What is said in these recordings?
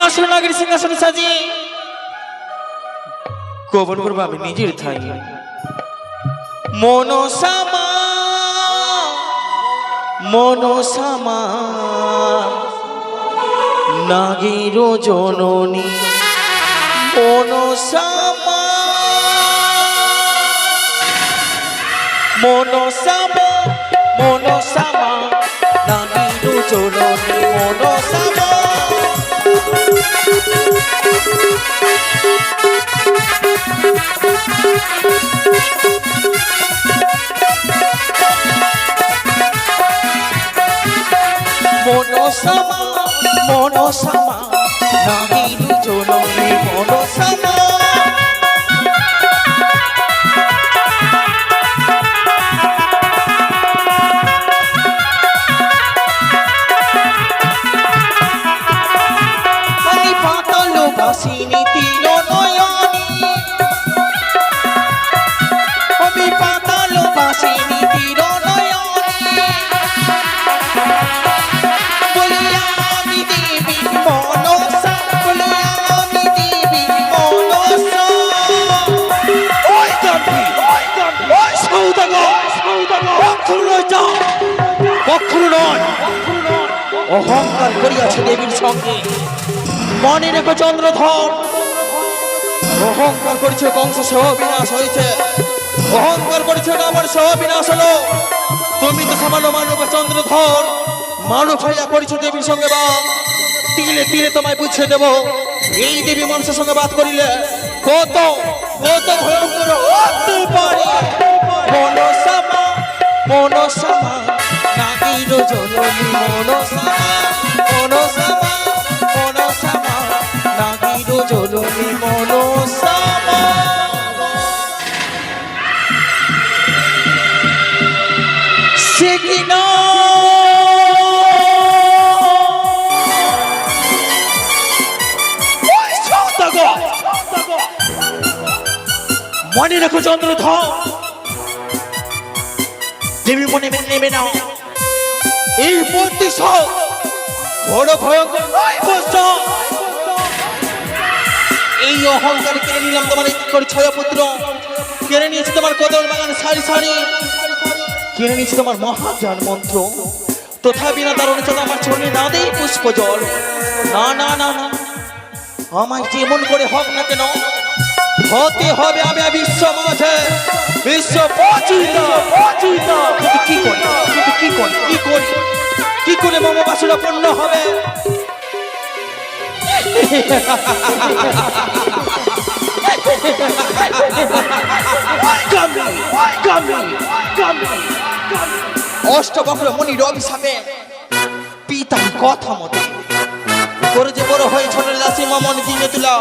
আসলে নাগের সিংহাসন সাজিয়ে কবর করবো আমি নিজের ঠাই। মনসামা মনসামা নাগের জননী মনসামা মনসামা মনসামা নাগের জননী মনসামা। মনসামা মনসামা নাগের জননী মনসামা। আমি পাতাল বাসিনী তীর নয়নী আমি পাতাল বাসিনী তীর নয়নী বলিয়া আমি দেবী মনসা বলিয়া আমি দেবী মনসা। ওই কান্তি ওই সৌদাগর কখনো নয় যা কখনো নয় অহংকার করিয়াছে দেবীর সঙ্গে। মনে রেখো চন্দ্রধর অহংকার করেছে কংস সহ বিনাশ হয়েছে অহংকার করেছে আমার সহ বিনাশ হলো। তুমি তো সামান্য মানব চন্দ্রধর মানব হইয়া করেছো দেবীর সঙ্গে বাদ তিলে তিলে তোমায় বুঝিয়ে দেব এই দেবী মানুষের সঙ্গে বাদ করিলে কত কত ভয়ঙ্কর হতে পারে। মনসামা মনসামা নাগের জননী মনসামা মনসামা মনসামা নাগের জননী মনসামা। সে কি না মনে রেখো চন্দ্রধর দেবী মনে মেনে নেবে না এই প্রতিশোধ বড় ভয়ঙ্কর নয় বৎস। এই অহংকার কেড়ে নিলাম তোমার ছয় পুত্র কেড়ে নিয়েছে তোমার কদল বাগান সারি সারি কেড়ে নিয়েছে তোমার মহাজান মন্ত্র তথাপি না তার অনুসারে আমার চরণে না দেই পুষ্প জল। না না না না আমায় যেমন করে হোক না কেন হতে হবে আমি বিশ্ব মাঝে বিশ্ব পচিত পচিত। কিন্তু কি করি কিন্তু কি করি কি করি কি করে মম বাসনা পূর্ণ হবে। অষ্টবক্র মনির অভিশাপে পিতার কথা মতে করে যে বড় হয়ে ছোট লাসি মামন দিনে তুলা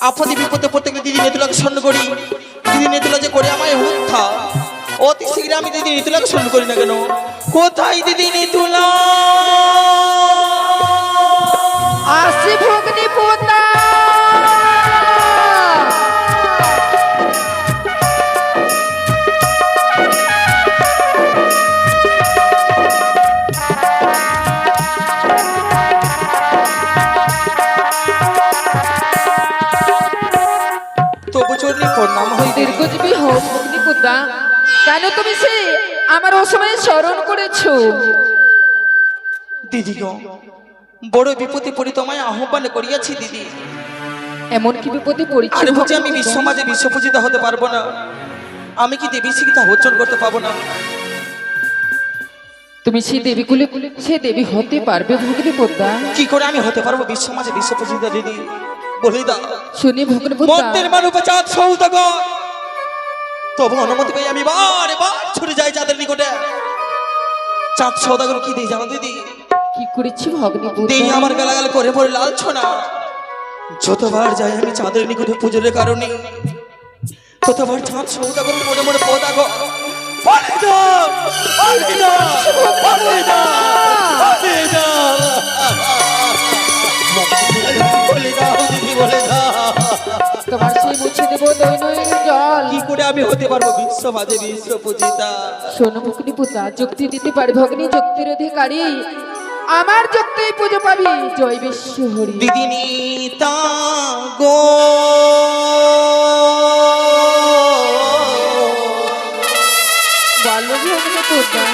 আপদে বিপদে প্রত্যেকে দিদি নেতুলাকে স্মরণ করি দিদি নেতুলা যে করে আমায় হত্যা অতি শীঘ্র আমি দিদি নেতুলাকে স্মরণ করি না কেন। কোথায় দিদি নেতুলা আসি ভগ্নি পোতা দীর্ঘজীবী হোক ভগ্নিপুত্রা। কেন তুমি সে আমার অসময়ে স্মরণ করেছো? দিদি গো বড় বিপদে পড়ি তোমায় আহ্বান করিয়াছি দিদি। এমন কি বিপদে পড়েছি আর বুঝি আমি বিশ্ব মাঝে বিশ্বপূজিত হতে পারবো না? আমি কি দেবী শিক্ষা অর্জন করতে পারবো না? তুমি সেই দেবীকুলে সে দেবী হতে পারবে ভগ্নিপুত্রা? কি করে আমি হতে পারবো বিশ্ব মাঝে বিশ্বপূজিত দিদি বলি দাও। শুনি ভগ্নিপুত্রা মন্দির মানব চাঁদ সৌদাগর তবু অনুমতি পেয়ে আমি বারে বার ছুটে যাই চাঁদের নিকটে। চাঁদ সৌদাগর কি দিই জানো দিদি? কি করেছি ভগ্নিপুত্রা? দিই আমার গালাগাল করে পড়ে লালছনা। যতবার যাই আমি চাঁদের নিকটে পুজোর কারণে ততবার চাঁদ সৌদাগর মনে মনে পদাগো বলে দাও বলে দাও বলে দাও বলে দাও বলে দাও দিদি বলে দাও। তোমার সেই মুছে দেব দৈনন্দিন জল। কি করে আমি হতে পারবো বিশ্ব মাঝে বিশ্ব পূজিতা? শোনো ভগ্নিপুত্রা যুক্তি দিতে পারে ভগ্নি যুক্তির অধিকারী আমার যুক্তই পুজো পাবি। জয় বিশ্ব হরি। দিদি নিতা গো বলো ভগ্নি কোথা?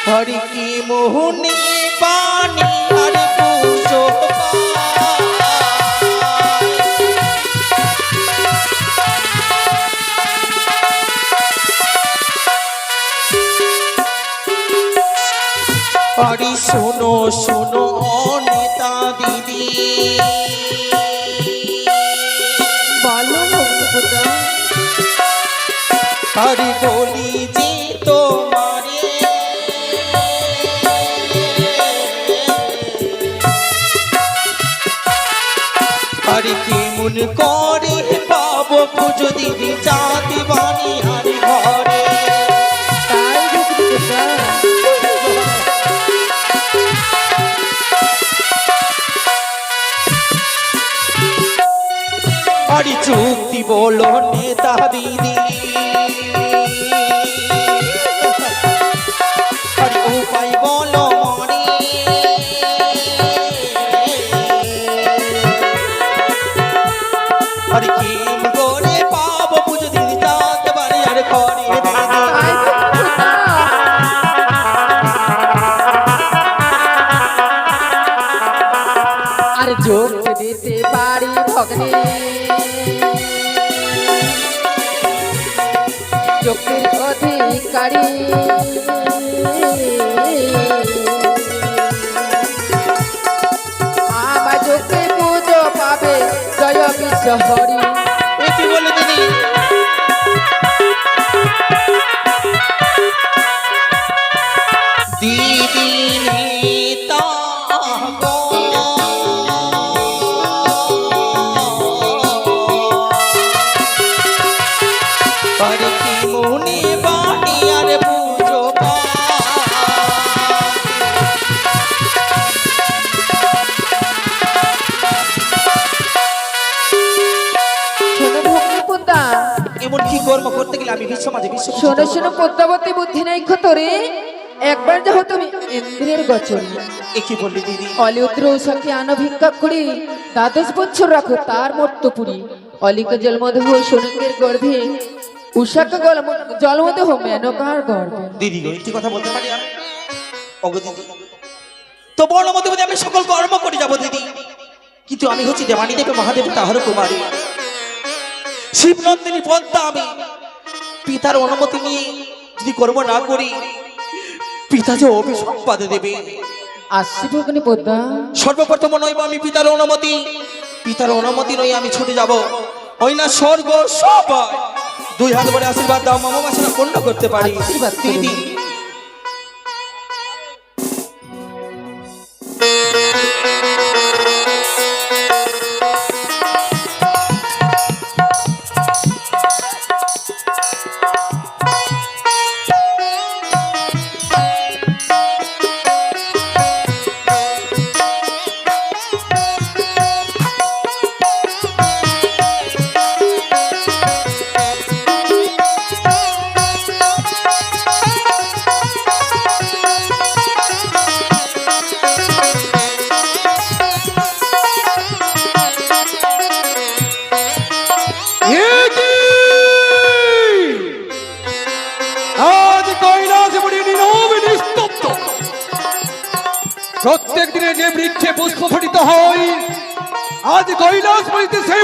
হরি কি মোহনে পানি আর পুজো হরি শোনো শোনো নেতা দিদি বলো ভগ্নি কোথা? হরি বলি যে তোমারে হরি কেমন করে পাবো পুজো দিদি জাতি বাণী আর ঘরে তাই ভগ্নি কোথা? হরি চুক্তি বলো নেতা দিদি হরি উপায় বলো মরে হরি কেম করে পাবো পুজো দিদি জাতি বাণী আর ঘরে তাই ভগ্নি কোথা? আর যোগ দিতে পারি ভগ্নি যোগের অধিকারী আমার যোগে পুজো পাবে জয় বিশ্ব হরি। এ কি বলে দিদি দিদি নেতা গো হরি কি মনে বাণী আর পুজো পা শোনো ভগ্নি পদ্মা, এমন কি কর্ম করতে গেলে আমি বিশ্ব মাঝে বিশ্ব শোনো শোনো পদ্মাবতী বুদ্ধি নাই খতরে একবার যাও তুমি ইন্দ্রের গচরে এ কি বললি দিদি অলিউদ্র উষাকে আনো ভিক্ষা করি 12 বছর রাখো তার মর্তপুরী অলিকে জলমদেহ সোনকের গর্ভে উষাকে জলমদেহ মেনকার গর্ভে। দিদি গো একটি কথা বলতে পারি আমি অগো দিদি তো বর্ণ মধ্যে মধ্যে আমি সকল কর্ম করে যাব দিদি কিন্তু আমি হচ্ছি দেবানী দেবে মহাদেব তাহার কুমারী শিবনন্দিনী পদ্মা আমি পিতার অনুমতি নিয়ে যদি কর্ম না করি পিতা যে অভিসম্পাদ দেবে আসছি ভগ্নি পদ্মা। সর্বপ্রথম নইব আমি পিতার অনুমতি নই আমি ছুটে যাব ওই না স্বর্গ সব দুই হাত ভরে আশীর্বাদ দাও মামা মাসিরা পূর্ণ করতে পারি আশীর্বাদ করুন। দিদি প্রত্যেক দিনে যে বৃক্ষে পুষ্প ফলিত হয় আজ কৈলাস বলিতে সেই